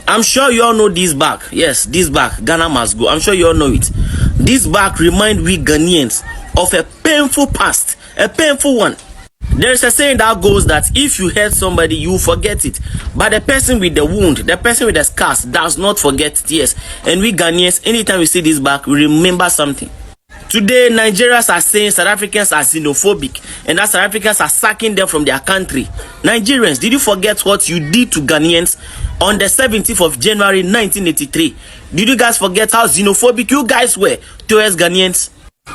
I'm sure you all know this bag. Yes, this bag, Ghana must go. I'm sure you all know it. This bag remind we Ghanaians of a painful past, a painful one. There's a saying that goes that if you hurt somebody, you forget it. But the person with the wound, the person with the scars, does not forget it. Yes. And we Ghanaians, anytime we see this bag, we remember something. Today, Nigerians are saying South Africans are xenophobic and that South Africans are sacking them from their country. Nigerians, did you forget what you did to Ghanaians on the 17th of January 1983? Did you guys forget how xenophobic you guys were towards Ghanaians?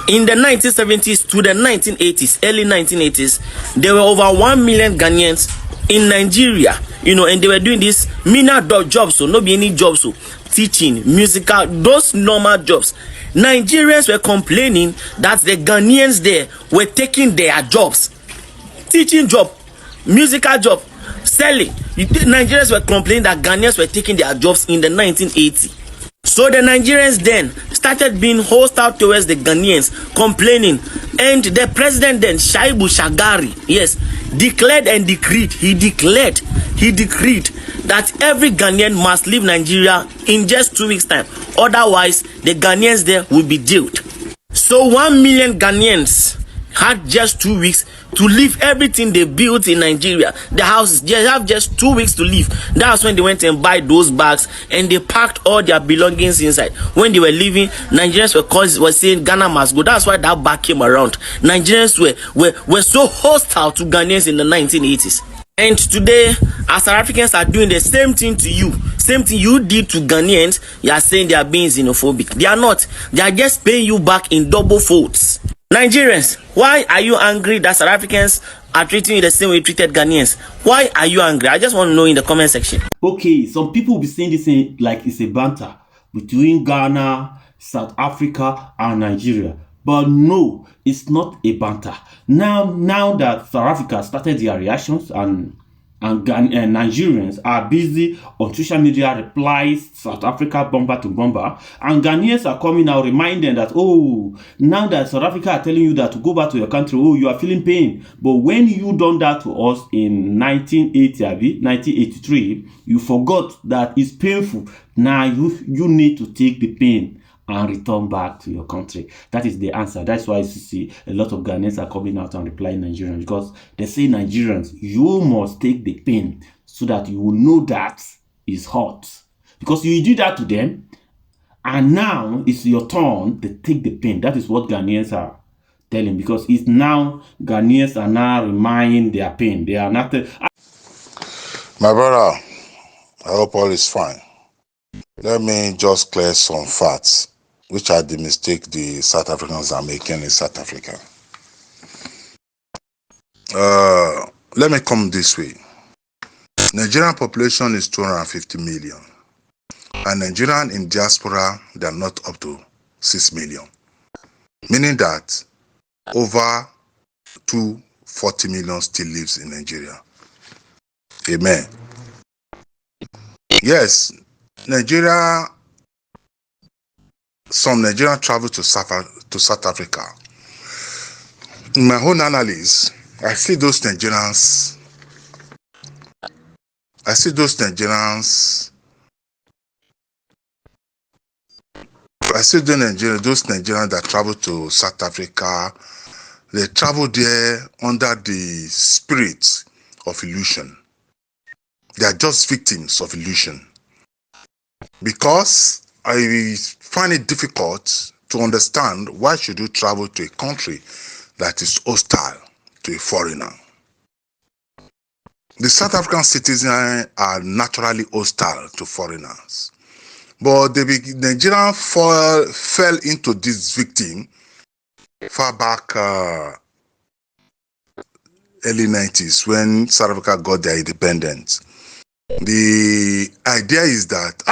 In the 1970s to the 1980s, early 1980s, there were over 1 million Ghanaians in Nigeria, and they were doing this menial jobs, so not be any jobs, so teaching, musical, those normal jobs. Nigerians were complaining that the Ghanaians there were taking their jobs, teaching job, musical job, selling. Nigerians were complaining that Ghanaians were taking their jobs in the 1980s. So the Nigerians then started being hostile towards the Ghanaians, complaining, and the president then, Shaibu Shagari, yes, declared and decreed, he decreed that every Ghanaian must leave Nigeria in just 2 weeks' time. Otherwise, the Ghanaians there will be jailed. So 1 million Ghanaians had just 2 weeks to leave everything they built in Nigeria. The houses, they have just 2 weeks to leave. That's when they went and buy those bags and they packed all their belongings inside. When they were leaving, Nigerians were saying Ghana must go. That's why that bag came around. Nigerians were so hostile to Ghanaians in the 1980s. And today, as South Africans are doing the same thing to you, same thing you did to Ghanaians, you are saying they are being xenophobic. They are not. They are just paying you back in double folds. Nigerians, why are you angry that South Africans are treating you the same way you treated Ghanaians? Why are you angry? I just want to know in the comment section. Okay, some people will be saying this like it's a banter between Ghana, South Africa, and Nigeria. But no, it's not a banter. Now that South Africa started their reactions and Nigerians are busy on social media replies, South Africa bomber to bomber, and Ghanaians are coming out reminding that, oh, now that South Africa are telling you that to go back to your country, oh, you are feeling pain. But when you done that to us in 1983, you forgot that it's painful. Now you need to take the pain and return back to your country. That is the answer. That's why you see a lot of Ghanaians are coming out and replying Nigerians, because they say, Nigerians, you must take the pain so that you will know that it's hot. Because you did that to them, and now it's your turn to take the pain. That is what Ghanaians are telling, because it's now Ghanaians are now reminding their pain. They are not. My brother, I hope all is fine. Let me just clear some facts, which are the mistake the South Africans are making in South Africa. Let me come this way. Nigerian population is 250 million. And Nigerian in diaspora, they are not up to 6 million. Meaning that over 240 million still lives in Nigeria. Amen. Yes, some Nigerians travel to South Africa. In my own analysis, I see those Nigerians that travel to South Africa. They travel there under the spirit of illusion. They are just victims of illusion. Because I find it difficult to understand why should you travel to a country that is hostile to a foreigner. The South African citizens are naturally hostile to foreigners. But the Nigerian fell into this victim far back early 90s when South Africa got their independence. The idea is that,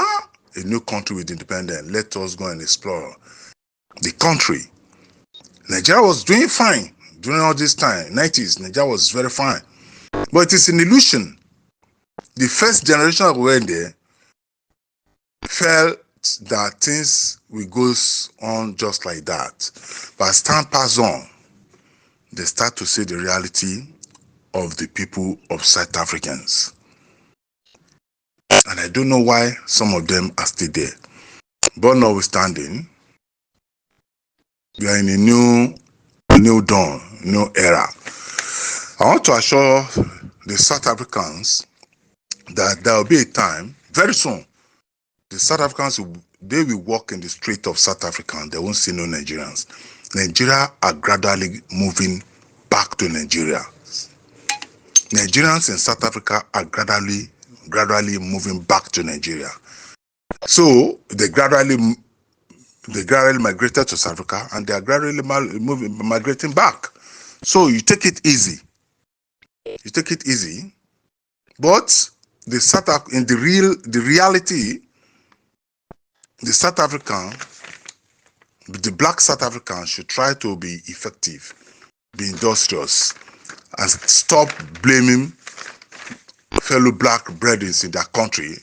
a new country with independence, let us go and explore the country. Nigeria was doing fine during all this time, 90s. Nigeria was very fine. But it is an illusion. The first generation that went there felt that things will go on just like that. But as time passes on, they start to see the reality of the people of South Africans. And I don't know why some of them are still there. But notwithstanding, we are in a new dawn, new era. I want to assure the South Africans that there will be a time, very soon, the South Africans, they will walk in the street of South Africa and they won't see no Nigerians. Nigeria are gradually moving back to Nigeria. Nigerians in South Africa are gradually moving back to Nigeria. So they gradually migrated to South Africa and they are gradually migrating back. So you take it easy. But the reality, the South African, the black South African should try to be effective, be industrious, and stop blaming fellow black brethren in their country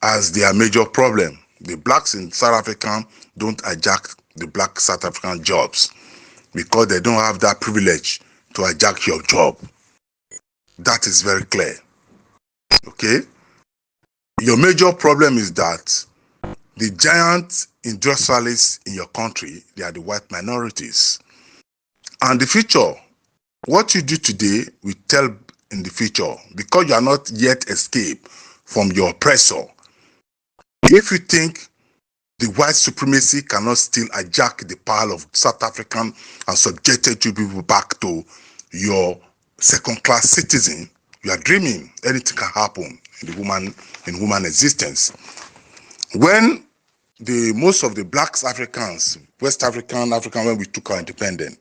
as their major problem. The blacks in South Africa don't hijack the black South African jobs because they don't have that privilege to hijack your job. That is very clear. Okay? Your major problem is that the giant industrialists in your country, they are the white minorities. And the future, what you do today will tell in the future, because you are not yet escaped from your oppressor. If you think the white supremacy cannot still hijack the power of South African and subject you people back to your second-class citizen, you are dreaming. Anything can happen in human existence. When most of the black Africans, West African, when we took our independence,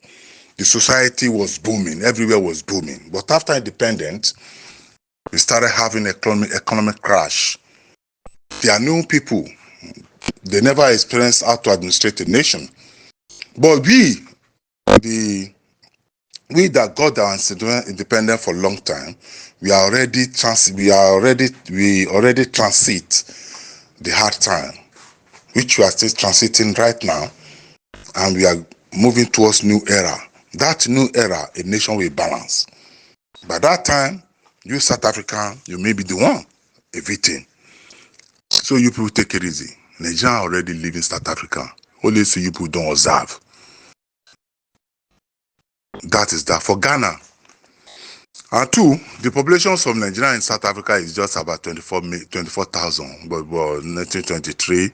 the society was booming, everywhere was booming. But after independence, we started having economic crash. There are new people, they never experienced how to administrate a nation. But we that got our independent for a long time, we already transit the hard time, which we are still transiting right now, and we are moving towards new era. That new era, a nation will balance. By that time, you South African, you may be the one evicting. So you people take it easy. Nigeria already live in South Africa. Only so you people don't observe. That is that for Ghana. And two, the populations of Nigeria in South Africa is just about 24,000. But 1923,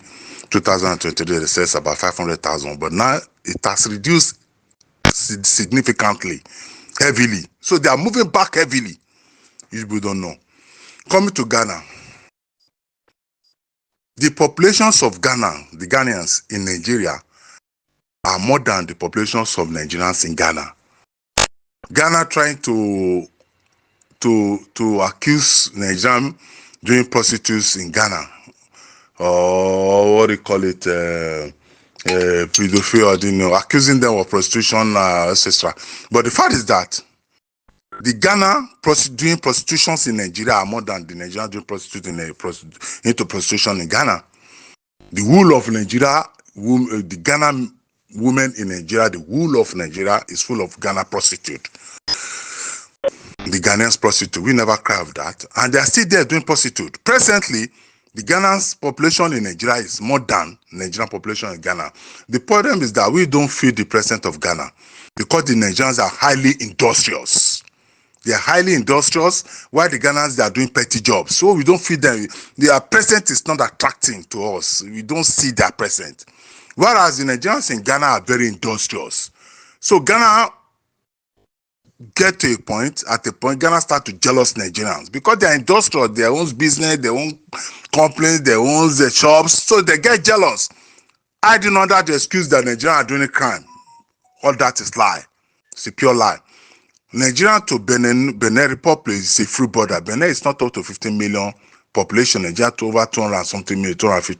2023, they say it's about 500,000. But now it has reduced significantly, heavily. So they are moving back heavily. You people don't know. Coming to Ghana, the populations of Ghana, the Ghanaians in Nigeria, are more than the populations of Nigerians in Ghana. Ghana trying to accuse Nigerian doing prostitutes in Ghana, or what do you call it, pedophilia, accusing them of prostitution, etc. But the fact is that the Ghana doing prostitutions in Nigeria are more than the Nigerians doing into prostitution in Ghana. The whole of Nigeria, the Ghana women in Nigeria, the whole of Nigeria is full of Ghana prostitute. The Ghanaians prostitute, we never cry of that. And they are still there doing prostitute. Presently, the Ghanaians population in Nigeria is more than Nigerian population in Ghana. The problem is that we don't feel the presence of Ghana because the Nigerians are highly industrious. They are highly industrious, while the Ghanaians, they are doing petty jobs. So we don't feel them. Their presence is not attracting to us. We don't see their presence. Whereas the Nigerians in Ghana are very industrious. So Ghana at a point, Ghana start to jealous Nigerians because they are industrial, their own business, their own companies, their own shops, so they get jealous. I do not that the excuse that Nigerians are doing a crime. All that is lie. It's a pure lie. Nigeria to Benin Republic is a free border. Benin is not up to 15 million population. Nigeria to over 250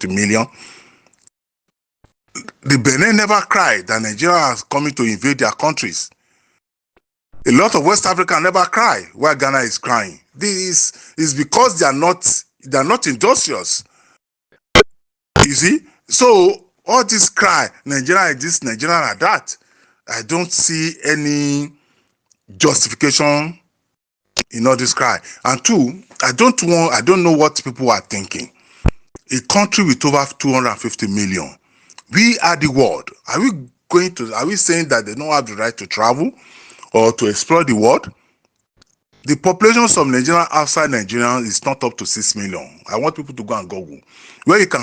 million. The Benin never cried that Nigeria is coming to invade their countries. A lot of West Africa never cry while Ghana is crying. This is because they are not industrious. You see? So all this cry, Nigeria is this, Nigeria are that. I don't see any justification in all this cry. And two, I don't know what people are thinking. A country with over 250 million. We are the world. Are we saying that they don't have the right to travel or to explore the world? The population of Nigeria outside Nigeria is not up to 6 million. I want people to go and Google. Where you can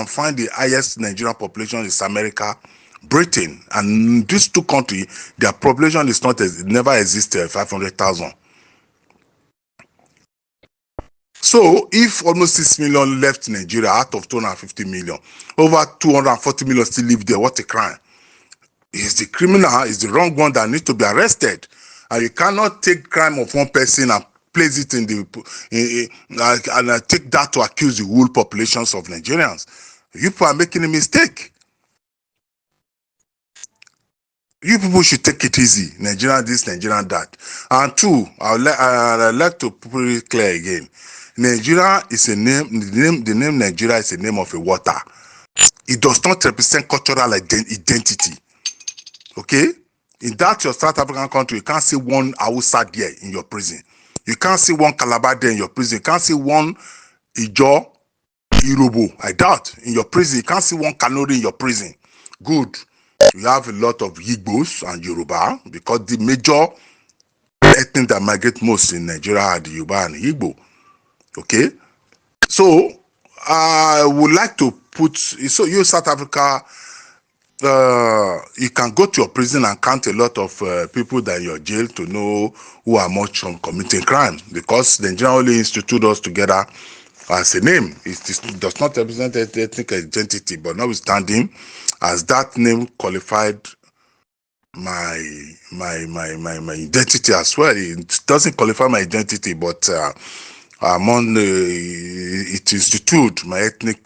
find the highest Nigerian population is America, Britain, and these two countries, their population is never existed 500,000. So if almost 6 million left Nigeria out of 250 million, over 240 million still live there, what a crime. Is the criminal, is the wrong one that needs to be arrested. And you cannot take crime of one person and place it and take that to accuse the whole populations of Nigerians. You people are making a mistake. You people should take it easy. Nigerian this, Nigerian that. And two, I'd like to put it clear again. Nigeria is a name. The name Nigeria is a name of a water. It does not represent cultural identity. Okay? In that your South African country, you can't see one Hausa there in your prison. You can't see one Calabar there in your prison. You can't see one Ijo, Irobo, I doubt, in your prison. You can't see one Kanuri in your prison. Good. We have a lot of Igbos and Yoruba because the major ethnic that migrate most in Nigeria are the Yoruba and Igbo. Okay? So, I would like to so you South Africa, you can go to your prison and count a lot of people that in your jail to know who are much from committing crime, because Nigeria only institute us together as a name. It does not represent ethnic identity, but notwithstanding, as that name qualified my identity as well. It doesn't qualify my identity, but it institute my ethnic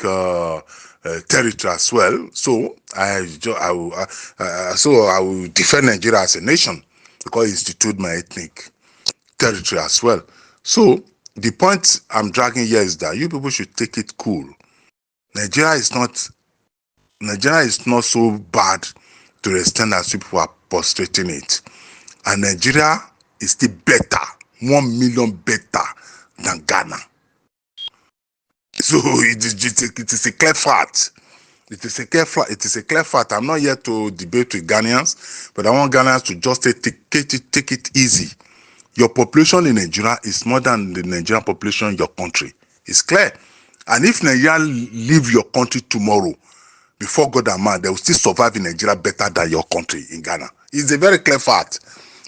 territory as well. So I will defend Nigeria as a nation because it institute my ethnic territory as well. So the point I'm dragging here is that you people should take it cool. Nigeria is not so bad to the extent that people are frustrating it. And Nigeria is still better, 1 million better than Ghana. So it is a clear fact. It is a clear fact. I'm not here to debate with Ghanaians, but I want Ghanaians to just take it easy. Your population in Nigeria is more than the Nigerian population in your country. It's clear. And if Nigeria leave your country tomorrow, before God and man, they will still survive in Nigeria better than your country in Ghana. It's a very clear fact.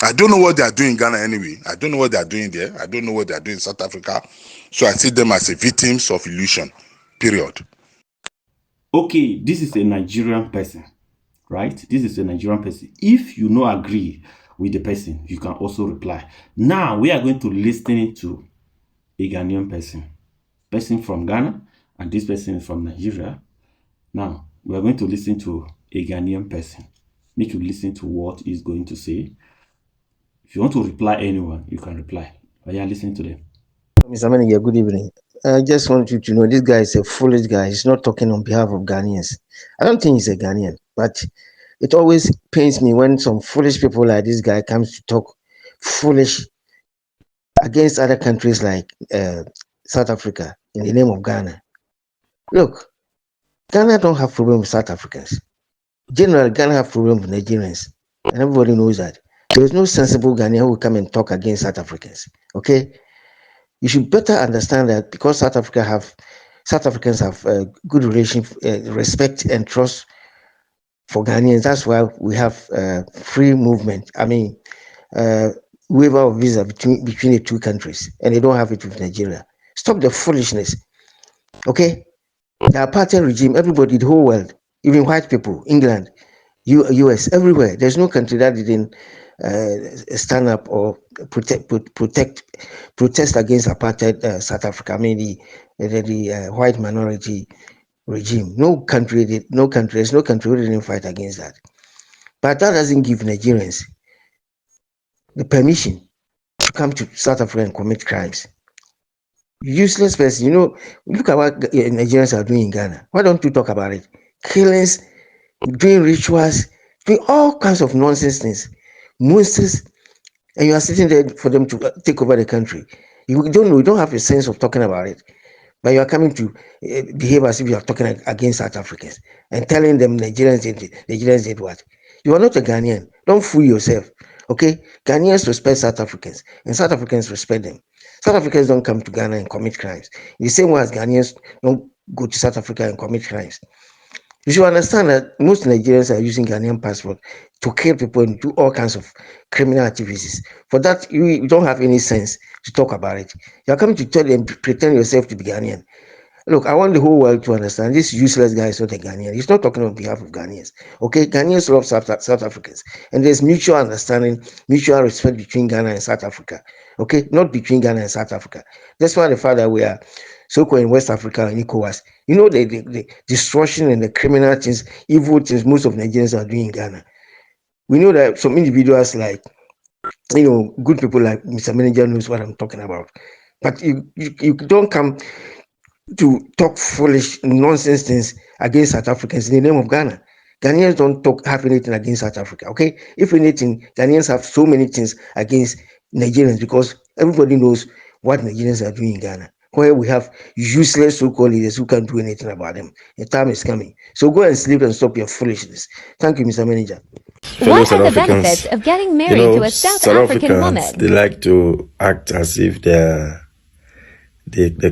I don't know what they are doing in Ghana anyway. I don't know what they are doing there. I don't know what they are doing in South Africa. So I see them as a victims of illusion. Period. Okay, this is a Nigerian person, right? This is a Nigerian person. If you no agree with the person, you can also reply. Now we are going to listen to a Ghanaian person from Ghana, and this person is from Nigeria. Now we are going to listen to a Ghanaian person. Make you listen to what he's going to say. If you want to reply anyone, you can reply. But yeah, listen to them. Mr. Manager, good evening. I just want you to know this guy is a foolish guy. He's not talking on behalf of Ghanaians. I don't think he's a Ghanaian, but it always pains me when some foolish people like this guy comes to talk foolish against other countries like South Africa in the name of Ghana. Look, Ghana don't have problem with South Africans. Generally, Ghana have problem with Nigerians, and everybody knows that. There is no sensible Ghanaian who will come and talk against South Africans. Okay, you should better understand that because South Africans have good respect and trust for Ghanaians. That's why we have free movement. I mean, waiver of visa between the two countries, and they don't have it with Nigeria. Stop the foolishness. Okay, the apartheid regime, everybody, the whole world, even white people, England, US, everywhere. There's no country that didn't stand up or protest against apartheid South Africa. I mean the white minority regime. There's no country who didn't fight against that. But that doesn't give Nigerians the permission to come to South Africa and commit crimes. Useless person. Look at what Nigerians are doing in Ghana. Why don't you talk about it? Killings, doing rituals, doing all kinds of nonsense things. Monsters and you are sitting there for them to take over the country. You don't know, you don't have a sense of talking about it, but you are coming to behave as if you are talking against South Africans and telling them Nigerians did what? You are not a Ghanaian. Don't fool yourself. Okay? Ghanaians respect South Africans, and South Africans respect them. South Africans don't come to Ghana and commit crimes. In the same way as Ghanaians don't go to South Africa and commit crimes. You should understand that most Nigerians are using Ghanaian passport to kill people and do all kinds of criminal activities. For that, you don't have any sense to talk about it. You're coming to tell them, pretend yourself to be Ghanaian. Look, I want the whole world to understand this useless guy is not a Ghanaian. He's not talking on behalf of Ghanaians. Okay, Ghanaians love South Africans, and there's mutual understanding, mutual respect between Ghana and South Africa. Okay, not between Ghana and Sought Africa. That's why the fact that we are so-called in West Africa and ECOWAS, you know, the destruction and the criminal things, evil things most of Nigerians are doing in Ghana. We know that some individuals like, you know, good people like Mr. Manager knows what I'm talking about. But you don't come to talk foolish nonsense things against South Africans in the name of Ghana. Ghanaians don't have anything against South Africa, okay? If anything, Ghanaians have so many things against Nigerians because everybody knows what Nigerians are doing in Ghana, where we have useless so-called leaders who can't do anything about them. The time is coming. So go and sleep and stop your foolishness. Thank you, Mr. Manager. What are the benefits of getting married to a South African woman? They like to act as if the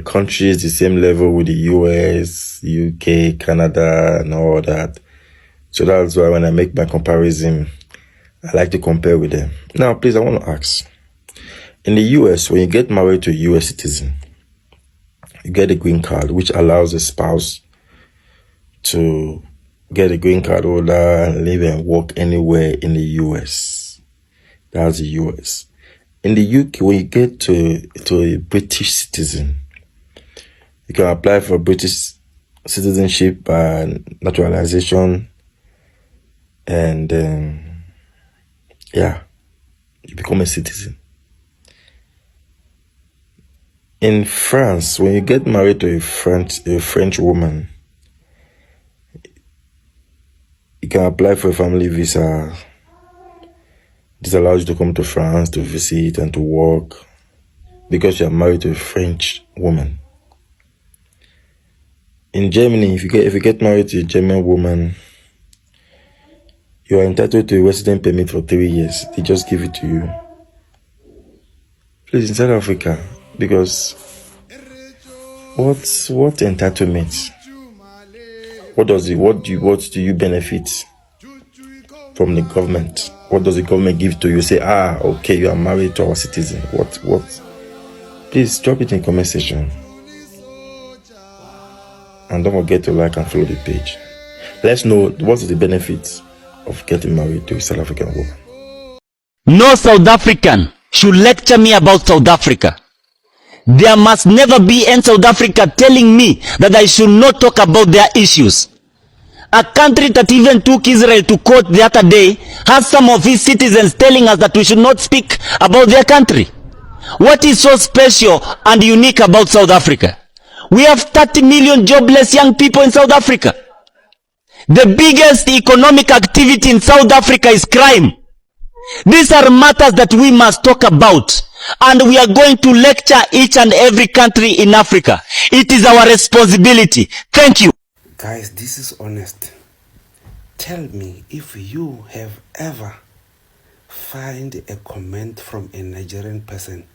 country is the same level with the US, UK, Canada, and all that. So that's why when I make my comparison, I like to compare with them. Now, please, I want to ask. In the US, when you get married to a US citizen, you get a green card, which allows a spouse to get a green card holder and live and work anywhere in the US. That's the US. In the UK, when you get to a British citizen, you can apply for British citizenship by naturalization, and you become a citizen. In France, when you get married to a French woman, you can apply for a family visa. This allows you to come to France to visit and to work because you are married to a French woman. In Germany, if you get married to a German woman, you are entitled to a resident permit for 3 years. They just give it to you. Please, in South Africa, because what entitlement? What do you benefit from the government? What does the government give to you? Say, okay, you are married to our citizen. What? Please drop it in the comment section. And don't forget to like and follow the page. Let's know what is the benefits of getting married to a South African woman. No South African should lecture me about South Africa. There must never be any South Africa telling me that I should not talk about their issues. A country that even took Israel to court the other day has some of its citizens telling us that we should not speak about their country. What is so special and unique about South Africa? We have 30 million jobless young people in South Africa. The biggest economic activity in South Africa is crime. These are matters that we must talk about, and we are going to lecture each and every country in Africa. It is our responsibility. Thank you. Guys, this is honest. Tell me if you have ever find a comment from a Nigerian person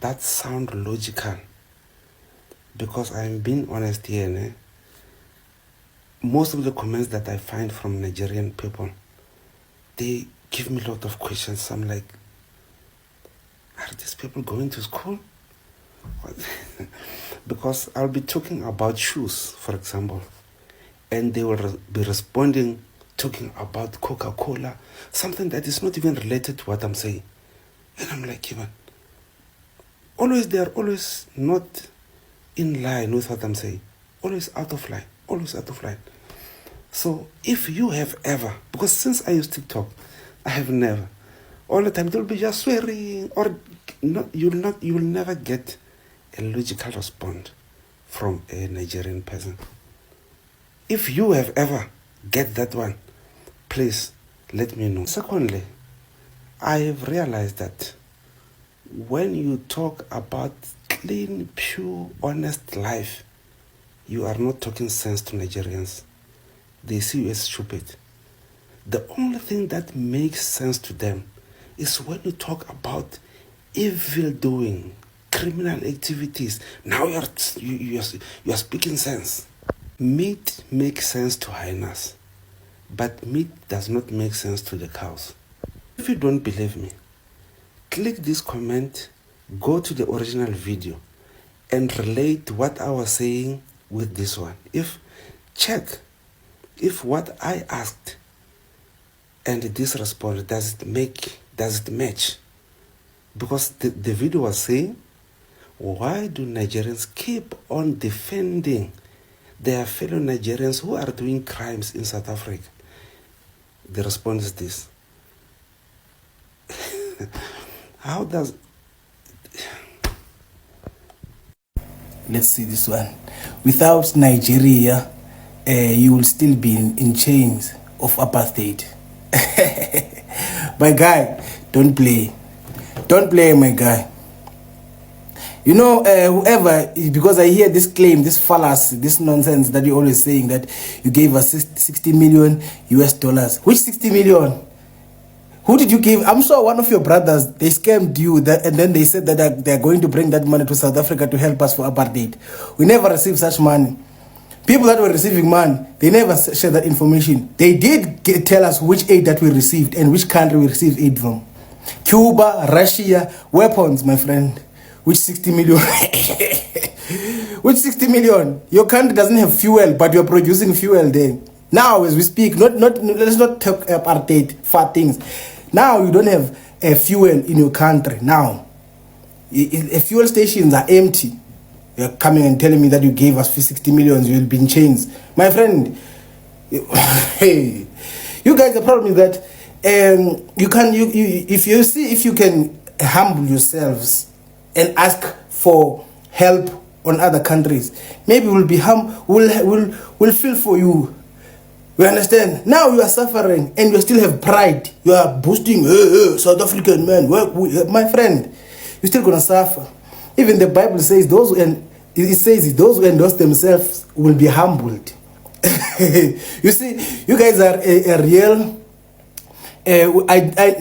that sound logical. Because I'm being honest here, most of the comments that I find from Nigerian people, they give me a lot of questions. I'm like, are these people going to school? Because I'll be talking about shoes, for example, and they will be responding, talking about Coca-Cola, something that is not even related to what I'm saying. And I'm like, even, they are always not in line with what I'm saying. Always out of line. So if you have ever, because since I use TikTok, I have never, all the time they'll be just swearing, or not, you'll never get a logical response from a Nigerian person. If you have ever get that one, please let me know. Secondly, I have realized that When you talk about clean, pure, honest life, you are not talking sense to Nigerians. They see you as stupid. The only thing that makes sense to them is when you talk about evil doing, criminal activities. Now you are speaking sense. Meat makes sense to hyenas, but meat does not make sense to the cows. If you don't believe me, click this comment, go to the original video, and relate what I was saying with this one. Check if what I asked and this response, does it match? Because the video was saying, why do Nigerians keep on defending their fellow Nigerians who are doing crimes in South Africa? The response is this. How does... Let's see this one. Without Nigeria, you will still be in chains of apartheid. My guy, don't play. Don't play, my guy. You know, whoever, because I hear this claim, this fallacy, this nonsense that you're always saying that you gave us 60 million US dollars. Which 60 million? Who did you give? I'm sure one of your brothers, they scammed you, and then they said that they're going to bring that money to South Africa to help us for apartheid. We never received such money. People that were receiving money, they never shared that information. They did tell us which aid that we received and which country we received aid from. Cuba, Russia, weapons, my friend. Which 60 million? Which 60 million? Your country doesn't have fuel, but you're producing fuel there. Now, as we speak, let's not talk apartheid, far things. Now, you don't have fuel in your country. Now, fuel stations are empty. You're coming and telling me that you gave us 60 million, you will be in chains. My friend, hey, you guys, the problem is that if you can humble yourselves and ask for help on other countries, maybe we'll feel for you. You understand? Now you are suffering and you still have pride. You are boasting, South African man, my friend, you're still gonna suffer. Even the Bible says those who endorse themselves will be humbled. You see, you guys are a real.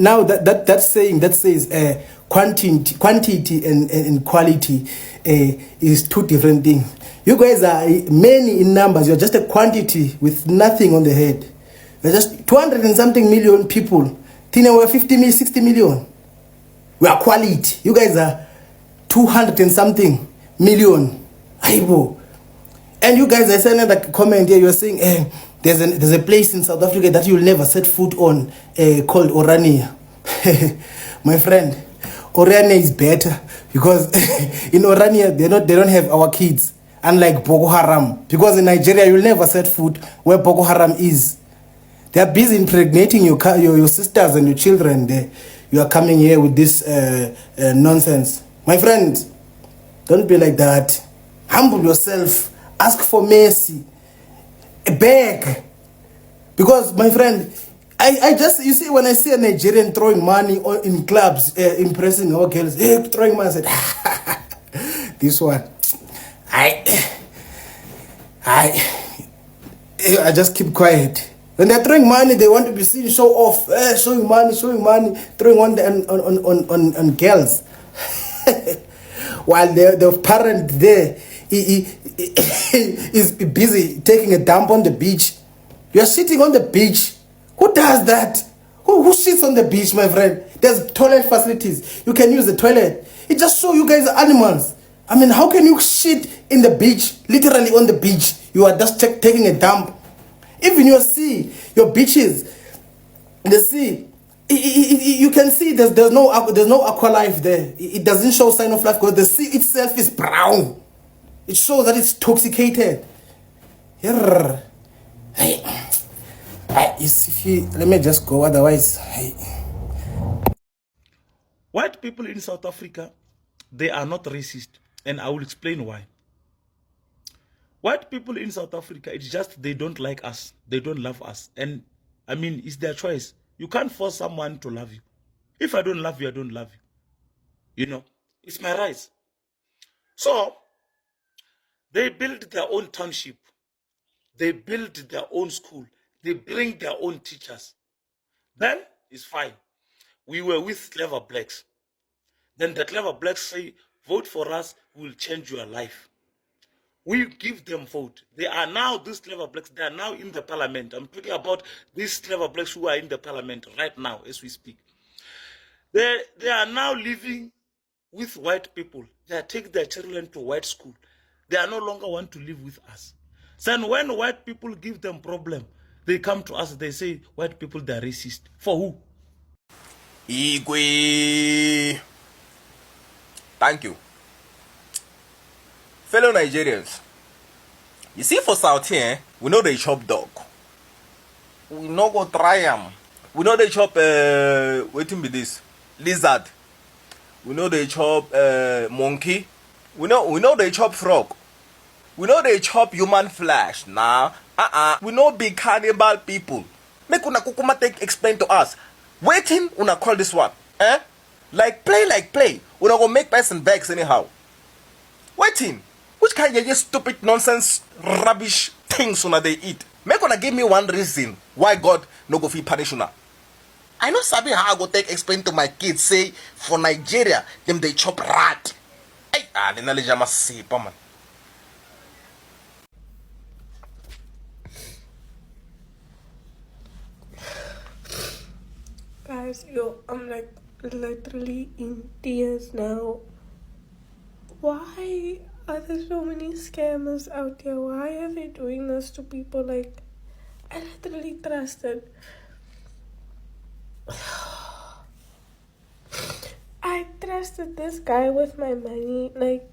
Now that saying that says quantity and quality is two different things. You guys are many in numbers. You're just a quantity with nothing on the head. You're just 200 and something million people. Tina, we're 60 million. We are quality. You guys are 200 and something million. Aibo. And you guys, I said another comment here. You're saying, there's a place in South Africa that you'll never set foot on, called Orania. My friend, Orania is better because in Orania they don't have our kids. Unlike Boko Haram, because in Nigeria you'll never set foot where Boko Haram is. They are busy impregnating your sisters and your children. You are coming here with this nonsense. My friend, don't be like that. Humble yourself. Ask for mercy. Beg. Because, my friend, you see, when I see a Nigerian throwing money in clubs, impressing our girls, throwing money, I said, this one. I just keep quiet. When they're throwing money, they want to be seen, show off, showing money, throwing on girls. While the parent there is busy taking a dump on the beach. You're sitting on the beach. Who does that? Who sits on the beach, my friend? There's toilet facilities. You can use the toilet. It just shows you guys are animals. I mean, how can you shit in the beach, literally on the beach? You are just taking a dump. Even your sea, your beaches, the sea, you can see there's no aqua life there. It doesn't show sign of life because the sea itself is brown. It shows that it's intoxicated. Let me just go, otherwise. White people in South Africa, they are not racist. And I will explain why. White people in South Africa, it's just they don't like us. They don't love us. And I mean, it's their choice. You can't force someone to love you. If I don't love you, I don't love you. You know, it's my right. So they build their own township. They build their own school. They bring their own teachers. Then it's fine. We were with clever blacks. Then the clever blacks say, vote for us, we will change your life. We give them vote. They are now, these clever blacks, they are now in the parliament. I'm talking about these clever blacks who are in the parliament right now as we speak. They are now living with white people. They are taking their children to white school. They are no longer want to live with us. So when white people give them problem, they come to us, they say, white people, they are racist. For who? Igwe. Thank you. Fellow Nigerians, you see for South here, we know they chop dog. We no go try them. We know they chop, waiting be this, lizard. We know they chop monkey. We know they chop frog. We know they chop human flesh. Nah, we know big cannibal people. Make una kukuma take explain to us. Waiting, una call this one. Like play. Una go make person vex anyhow. Waiting. Which kind of stupid nonsense rubbish things una they eat? Make una give me one reason why God no go fit punish una. I know sabi how I go take explain to my kids say for Nigeria them they chop rat. The knowledge I must see, man. Guys, I'm like literally in tears now. Why are there so many scammers out here? Why are they doing this to people? Like, I literally trusted. I trusted this guy with my money. Like,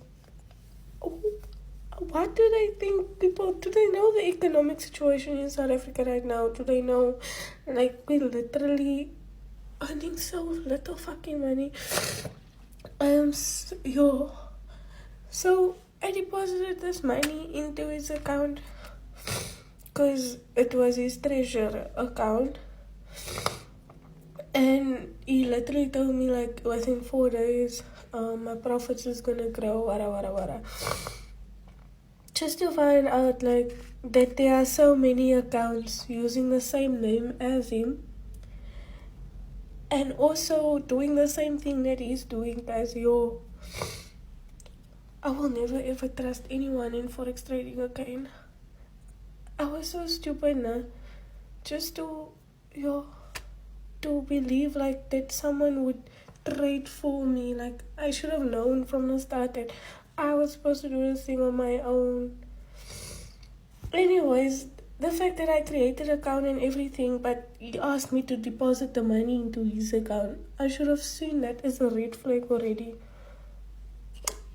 what do they think people, do they know the economic situation in South Africa right now? Do they know, like, we literally earning so little fucking money? So I deposited this money into his account because it was his treasure account, and he literally told me like within 4 days my profits is gonna grow, wara. Just to find out like that there are so many accounts using the same name as him and also doing the same thing that he's doing. Guys, I will never ever trust anyone in forex trading again. I was so stupid now, just to believe like that someone would trade for me. Like, I should have known from the start that I was supposed to do this thing on my own. Anyways, the fact that I created an account and everything, but he asked me to deposit the money into his account, I should have seen that as a red flag already.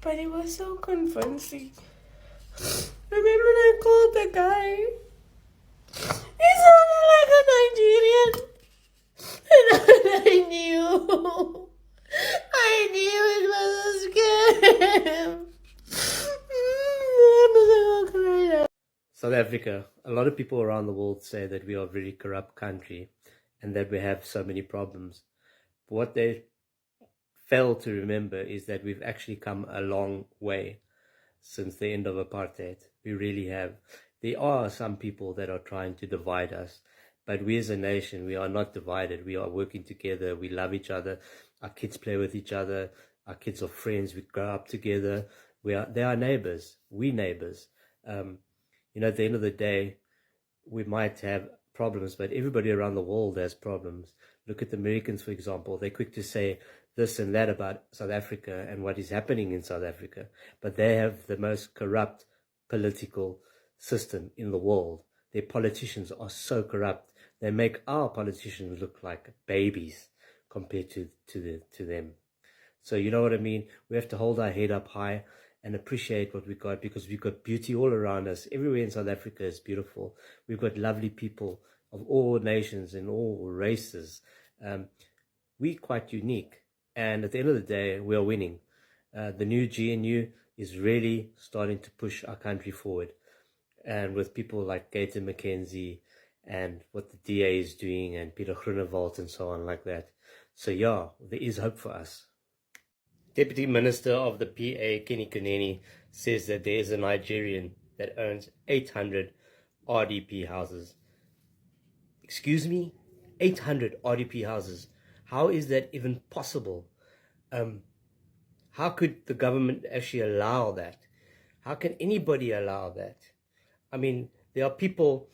But it was so convincing. And then when I called the guy, he sounded like a Nigerian. And I knew it was a scam. I'm so crying. South Africa, a lot of people around the world say that we are a very corrupt country and that we have so many problems. But what they fail to remember is that we've actually come a long way since the end of apartheid. We really have. There are some people that are trying to divide us, but we as a nation, we are not divided. We are working together. We love each other. Our kids play with each other. Our kids are friends. We grow up together. They are neighbors. We neighbors. At the end of the day, we might have problems, but everybody around the world has problems. Look at the Americans, for example. They're quick to say this and that about South Africa and what is happening in South Africa, but they have the most corrupt political system in the world. Their politicians are so corrupt. They make our politicians look like babies compared to them. So you know what I mean? We have to hold our head up high and appreciate what we got, because we've got beauty all around us. Everywhere in South Africa is beautiful. We've got lovely people of all nations and all races. We're quite unique. And at the end of the day, we are winning. The new GNU is really starting to push our country forward. And with people like Gator McKenzie and what the DA is doing and Peter Groenewald and so on like that. So yeah, there is hope for us. Deputy Minister of the PA, Kenny Kuneni, says that there is a Nigerian that owns 800 RDP houses. Excuse me? 800 RDP houses. How is that even possible? How could the government actually allow that? How can anybody allow that? I mean, there are people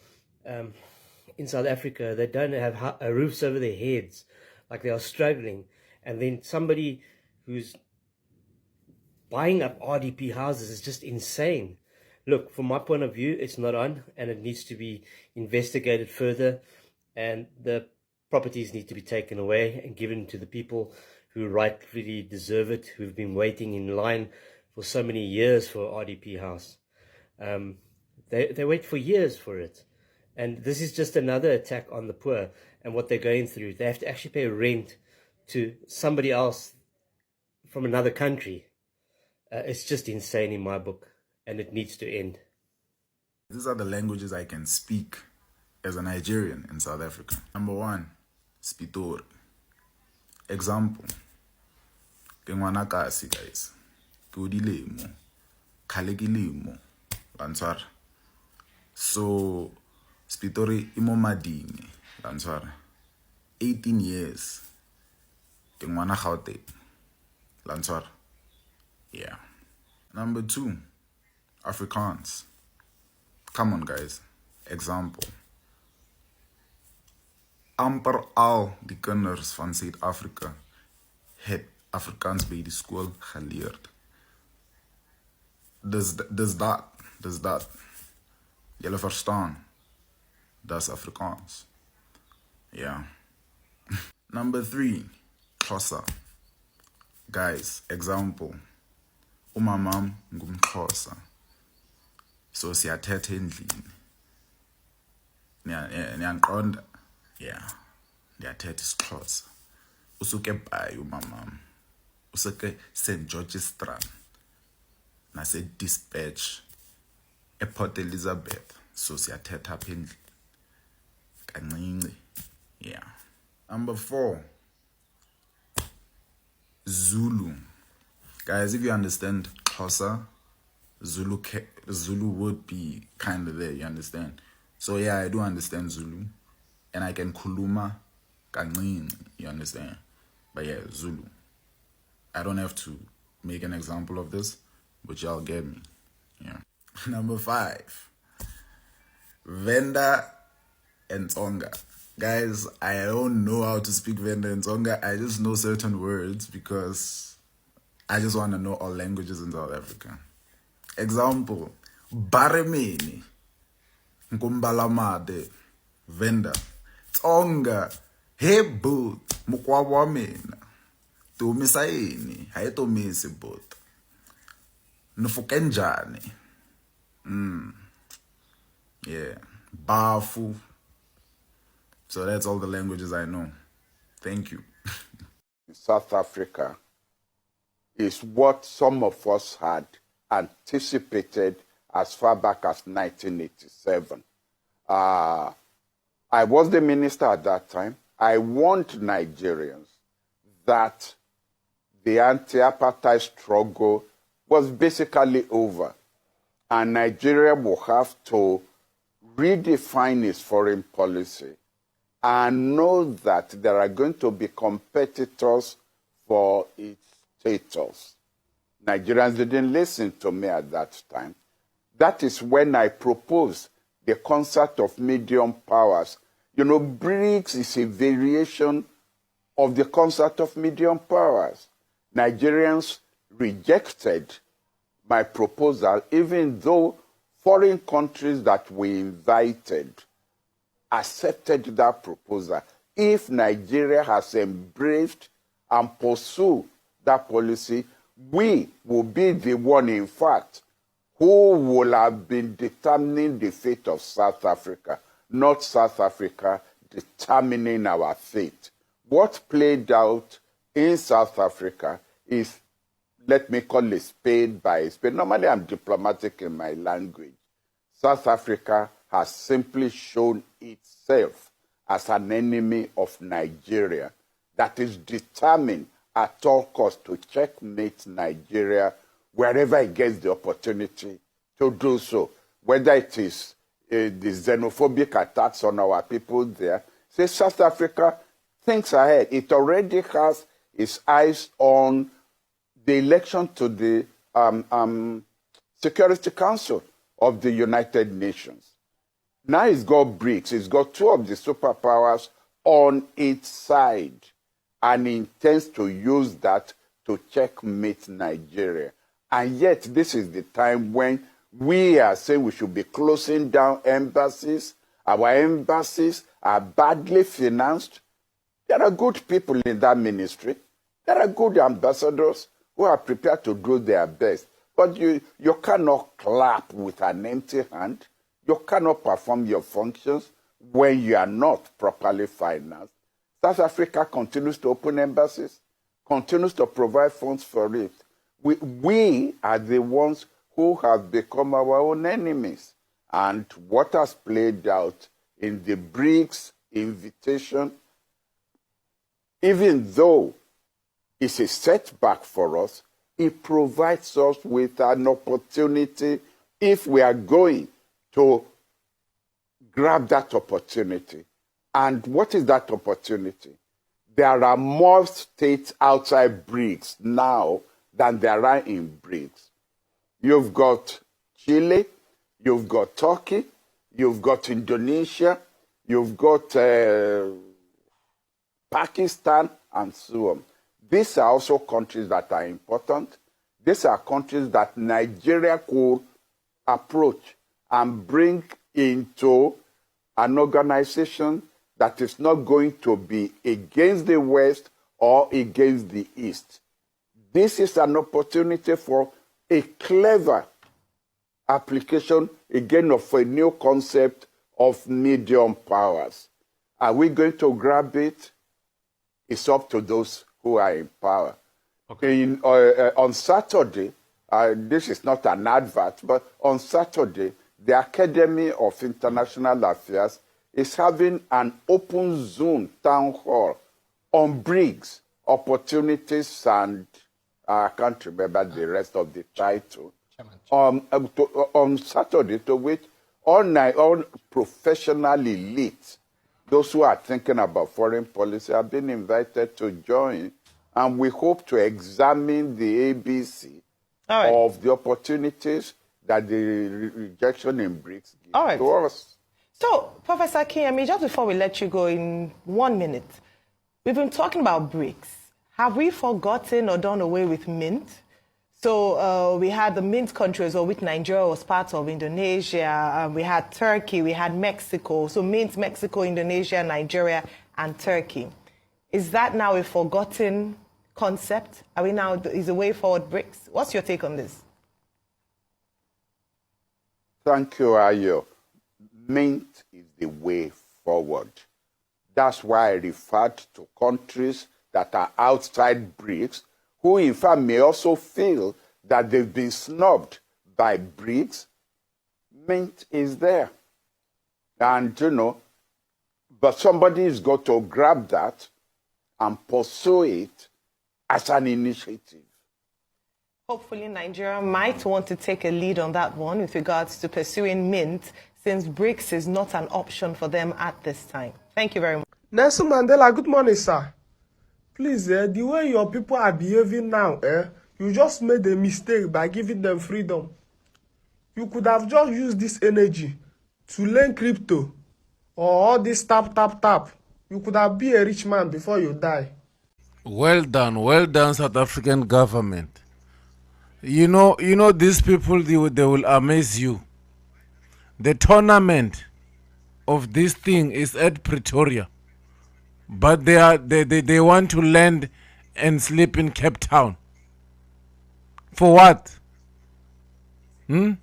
in South Africa that don't have roofs over their heads, like they are struggling. And then somebody who's buying up RDP houses is just insane. Look, from my point of view, it's not on, and it needs to be investigated further, and the properties need to be taken away and given to the people who rightfully deserve it, who've been waiting in line for so many years for RDP house. They wait for years for it. And this is just another attack on the poor and what they're going through. They have to actually pay rent to somebody else from another country. It's just insane in my book, and it needs to end. These are the languages I can speak as a Nigerian in South Africa. Number 1, Spitori. Example, ke ngwana kasi guys, ke odilemo, khale ke lemo, la ntshwara. So Spitori imo mading, la ntshwara. 18 years, ke ngwana Gauteng, la ntshwara. Yeah. Number 2, Afrikaans. Come on guys. Example. Amper al die kinders van Suid-Afrika het Afrikaans by die skool geleerd. Dis dat. Julle verstaan. Dis Afrikaans. Yeah. Number 3, Xhosa. Guys, example. Umamam ngumXhosa. So siyathetha endlini. Niyanqonda? Yeah. Ndiyathetha isiXhosa. Usuke eBhayi umamam. Usuke St. George's Strand. Nase Dispatch. ePort Elizabeth. So siyathetha apha endlini. Kancinci. Yeah. Number 4, Zulu. Guys, if you understand Xhosa, Zulu would be kind of there, you understand? So yeah, I do understand Zulu. And I can kuluma kancinci, you understand? But yeah, Zulu. I don't have to make an example of this, but y'all get me. Yeah. Number 5, Venda and Tsonga. Guys, I don't know how to speak Venda and Tsonga. I just know certain words because I just want to know all languages in South Africa. Example, Baremeni, Nkumbalamade, Venda, Tsonga, hey boot, Mukwawamena, Tumisaini, Hayatomisi boot, Nufukenjani, yeah, Bafu. So that's all the languages I know. Thank you. South Africa is what some of us had anticipated as far back as 1987. I was the minister at that time. I warned Nigerians that the anti-apartheid struggle was basically over, and Nigeria will have to redefine its foreign policy and know that there are going to be competitors for its status. Nigerians didn't listen to me at that time. That is when I proposed the concept of medium powers. You know, BRICS is a variation of the concept of medium powers. Nigerians rejected my proposal, even though foreign countries that we invited accepted that proposal. If Nigeria has embraced and pursued that policy, we will be the one, in fact, who will have been determining the fate of South Africa, not South Africa determining our fate. What played out in South Africa is, let me call it spade by spade. Normally, I'm diplomatic in my language. South Africa has simply shown itself as an enemy of Nigeria that is determined at all costs to checkmate Nigeria wherever it gets the opportunity to do so, whether it is the xenophobic attacks on our people there. Say South Africa thinks ahead. It already has its eyes on the election to the Security Council of the United Nations. Now it's got BRICS. It's got two of the superpowers on its side and intends to use that to checkmate Nigeria. And yet, this is the time when we are saying we should be closing down embassies. Our embassies are badly financed. There are good people in that ministry. There are good ambassadors who are prepared to do their best. But you cannot clap with an empty hand. You cannot perform your functions when you are not properly financed. South Africa continues to open embassies, continues to provide funds for it. We are the ones who have become our own enemies. And what has played out in the BRICS invitation, even though it's a setback for us, it provides us with an opportunity if we are going to grab that opportunity. And what is that opportunity? There are more states outside BRICS now than there are in BRICS. You've got Chile, you've got Turkey, you've got Indonesia, you've got Pakistan, and so on. These are also countries that are important. These are countries that Nigeria could approach and bring into an organization that is not going to be against the West or against the East. This is an opportunity for a clever application, again, of a new concept of medium powers. Are we going to grab it? It's up to those who are in power. Okay. On Saturday, this is not an advert, but on Saturday, the Academy of International Affairs is having an open Zoom town hall on BRICS, opportunities, and I can't remember the rest of the title. On Saturday, to which all professional elites, those who are thinking about foreign policy, have been invited to join, and we hope to examine the ABC of the opportunities that the rejection in BRICS gives to us. So, Professor Kiyemi, just before we let you go in 1 minute, we've been talking about BRICS. Have we forgotten or done away with Mint? So we had the Mint countries, of which Nigeria was part of, Indonesia, we had Turkey, we had Mexico. So Mint, Mexico, Indonesia, Nigeria, and Turkey. Is that now a forgotten concept? Are we now, is the way forward BRICS? What's your take on this? Thank you, Ayo. Mint is the way forward. That's why I referred to countries that are outside BRICS, who in fact may also feel that they've been snubbed by BRICS. Mint is there. And, but somebody has got to grab that and pursue it as an initiative. Hopefully Nigeria might want to take a lead on that one with regards to pursuing Mint, since BRICS is not an option for them at this time. Thank you very much. Nelson Mandela, good morning, sir. Please, the way your people are behaving now, you just made a mistake by giving them freedom. You could have just used this energy to learn crypto or all this tap. You could have been a rich man before you die. Well done, South African government. You know, these people, they will amaze you. The tournament of this thing is at Pretoria, but they want to land and sleep in Cape Town. For what? Isn't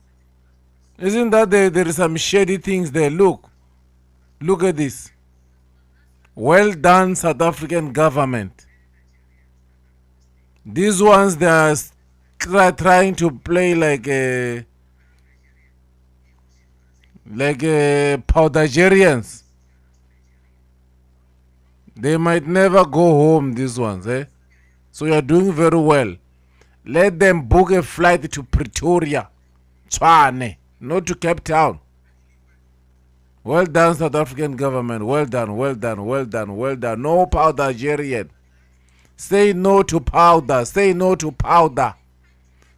that there is some shady things there? Look at this. Well done, South African government. These ones, they are trying to play like a Nigerians. They might never go home, these ones, So you're doing very well. Let them book a flight to Pretoria, Tshwane, not to Cape Town. Well done, South African government. Well done, well done, well done, well done. No powder, Nigerian. Say no to powder. Say no to powder.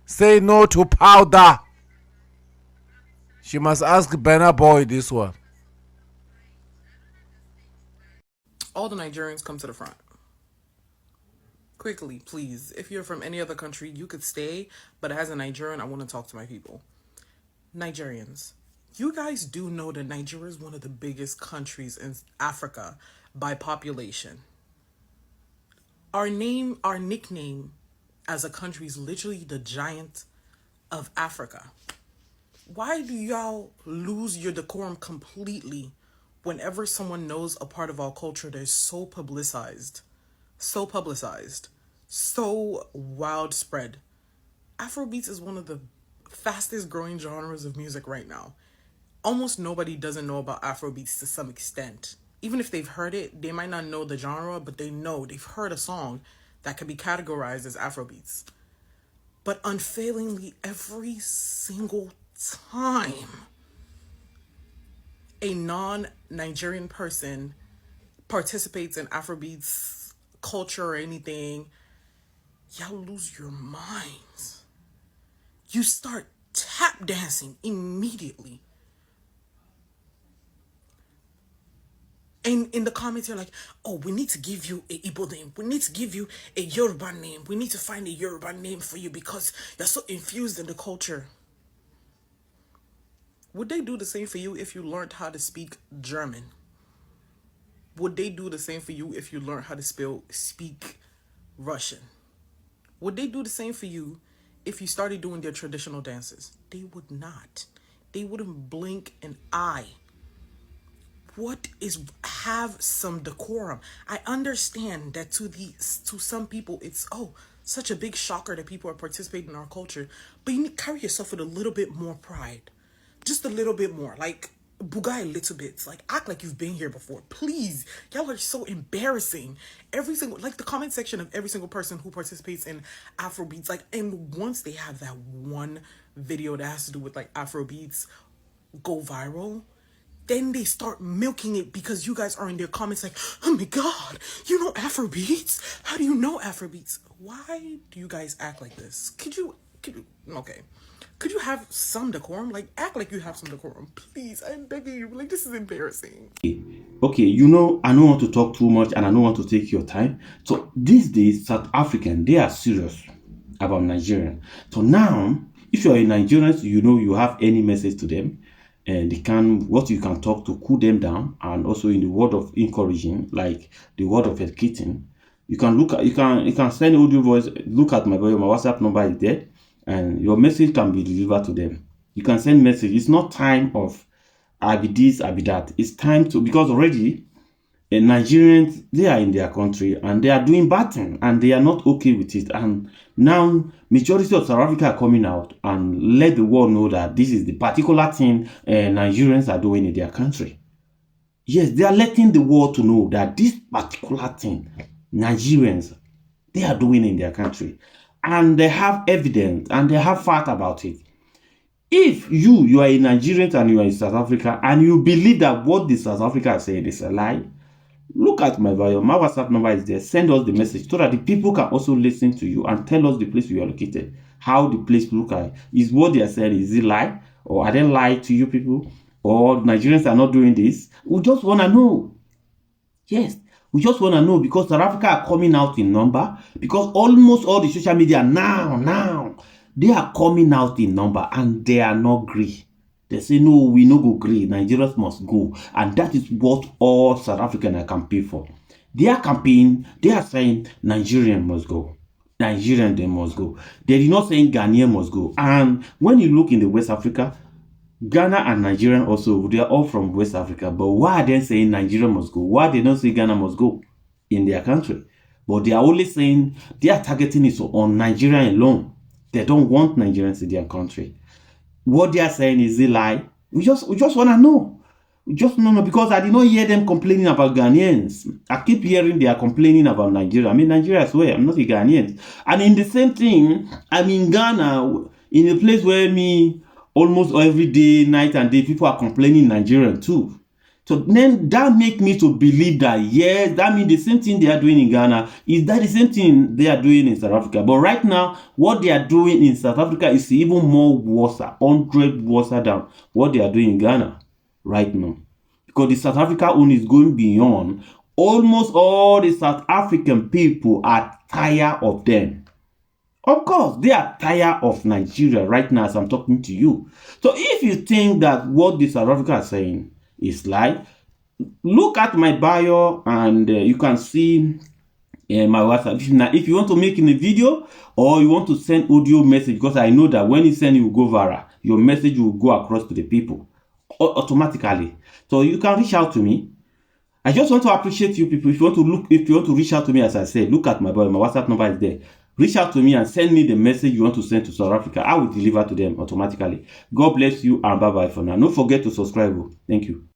Say no to powder. She must ask Benna Boy this one. All the Nigerians come to the front. Quickly, please. If you're from any other country, you could stay. But as a Nigerian, I want to talk to my people. Nigerians, you guys do know that Nigeria is one of the biggest countries in Africa by population. Our nickname as a country is literally the giant of Africa. Why do y'all lose your decorum completely whenever someone knows a part of our culture that is so publicized, so widespread? Afrobeats is one of the fastest growing genres of music right now. Almost nobody doesn't know about Afrobeats to some extent. Even if they've heard it, they might not know the genre, but they've heard a song that could be categorized as Afrobeats. But unfailingly, every single time a non-Nigerian person participates in Afrobeats culture or anything, y'all lose your minds. You start tap dancing immediately. And in the comments, you're like, oh, we need to give you a Igbo name. We need to give you a Yoruba name. We need to find a Yoruba name for you because you're so infused in the culture. Would they do the same for you if you learned how to speak German? Would they do the same for you if you learned how to speak Russian? Would they do the same for you if you started doing their traditional dances? They would not. They wouldn't blink an eye. Have some decorum. I understand that to some people it's such a big shocker that people are participating in our culture, but you need to carry yourself with a little bit more pride. Just a little bit more. Like, bugai a little bit. Like, act like you've been here before. Please. Y'all are so embarrassing. The comment section of every single person who participates in Afrobeats, and once they have that one video that has to do with Afrobeats go viral, then they start milking it because you guys are in their comments like, oh my God, you know Afrobeats? How do you know Afrobeats? Why do you guys act like this? Could you have some decorum? Act like you have some decorum. Please, I'm begging you. This is embarrassing. Okay, I don't want to talk too much and I don't want to take your time. So these days, South African, they are serious about Nigerian. So now, if you are a Nigerian, you have any message to them, and you can talk to cool them down, and also in the word of encouraging, like the word of educating, you can send audio voice. Look at my WhatsApp number is there, and your message can be delivered to them. You can send message. It's not time of I be this, I be that. It's time to, because already Nigerians, they are in their country and they are doing bad things and they are not okay with it. And now majority of South Africa are coming out and let the world know that this is the particular thing Nigerians are doing in their country. Yes, they are letting the world to know that this particular thing Nigerians, they are doing in their country. And they have evidence and they have fact about it. If you are a Nigerian and you are in South Africa and you believe that what the South Africa is saying is a lie, look at my bio. My WhatsApp number is there. Send us the message so that the people can also listen to you and tell us the place you are located. How the place look like. Is what they are saying, is it lie? Or are they lying to you people? Or Nigerians are not doing this? We just want to know. Yes, we just want to know, because South Africa are coming out in number. Because almost all the social media now, they are coming out in number and they are not agree. They say, no, we no go agree. Nigerians must go. And that is what all South Africans are campaigning for. Their campaign, they are saying Nigerian must go. Nigerian, they must go. They are not saying Ghanaian must go. And when you look in the West Africa, Ghana and Nigerian also, they are all from West Africa. But why are they saying Nigeria must go? Why they don't say Ghana must go in their country? But they are only saying they are targeting it on Nigeria alone. They don't want Nigerians in their country. What they are saying is a lie. We just want to know. Just no, because I did not hear them complaining about Ghanaians. I keep hearing they are complaining about Nigeria. I mean, Nigeria as well. I'm not a Ghanaian. And in the same thing, I'm in Ghana, in a place where me almost every day, night and day, people are complaining Nigerian too. So then that make me to believe that, yes, that means the same thing they are doing in Ghana is that the same thing they are doing in South Africa. But right now, what they are doing in South Africa is even more worse, 100 worse than what they are doing in Ghana right now. Because the South Africa own is going beyond. Almost all the South African people are tired of them. Of course, they are tired of Nigeria right now as I'm talking to you. So if you think that what the South Africa are saying is lie, look at my bio and you can see my WhatsApp. Now, if you want to make in a video or you want to send audio message, because I know that when you send, it will go viral. Your message will go across to the people automatically. So you can reach out to me. I just want to appreciate you people. If you want to reach out to me, as I said, look at my bio. My WhatsApp number is there. Reach out to me and send me the message you want to send to South Africa. I will deliver to them automatically. God bless you and bye-bye for now. Don't forget to subscribe. Thank you.